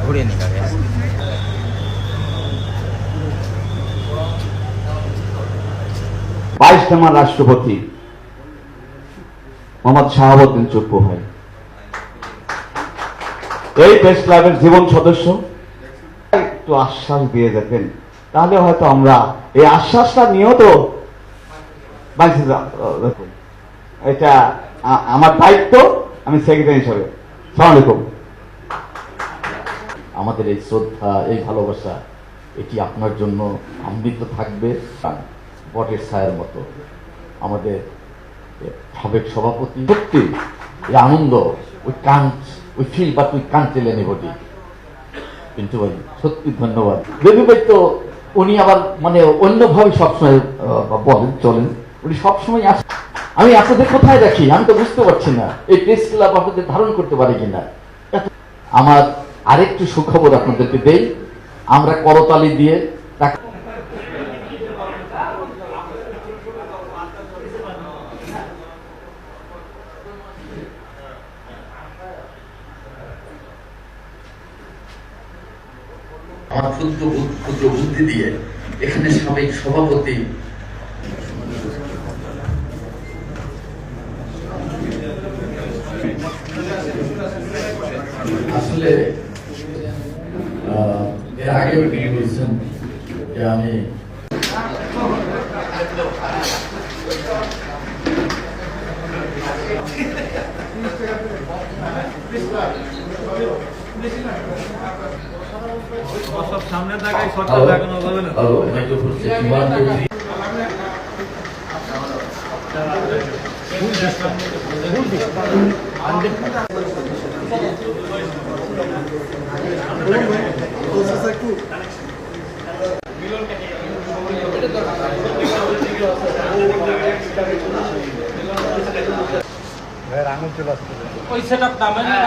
ঘুরে নিয়ে যাবে। 22তম রাষ্ট্রপতি মোহাম্মদ শাহাবুদ্দিন চুপ্পু ভাই এই প্রেস ক্লাবের জীবন সদস্য, একটু আশ্বাস দিয়ে যেতেন তাহলে হয়তো আমরা এই আশ্বাসটা নিয়েও তো বাঁচে দেখুন। এটা আমার দায়িত্ব, আমি সেক্রেটারি হিসাবে। আসসালামু আলাইকুম। আমাদের এই শ্রদ্ধা, এই ভালোবাসা, এটি আপনার জন্য অমৃত থাকবে বটের ছায়ার মতো। আমাদের সাবেক সভাপতি, সত্যি এই আনন্দ, we feel but we can't tell anybody. কিন্তু ভাই সত্যি ধন্যবাদ। বেবি ভাই তো উনি আবার মানে অন্যভাবে সবসময় বলেন, চলেন, উনি সবসময় আসেন। আমি আপনাদের কোথায় রাখি আমি তো বুঝতে পারছি না, এই প্রেস ক্লাব আপনাদের ধারণ করতে পারি কিনা। আমার আরেকটু সুখবর আপনাদেরকে দেই, আমরা করতালি দিয়ে আমার ক্ষুদ্র বুদ্ধি দিয়ে এখানে সাবেক সভাপতি আসলে এর আগেও তিনি বলছেন যে আমি সামনে দেখাই শর্টটা দেখানো যাবে না। ওই সেটআপ নামেন না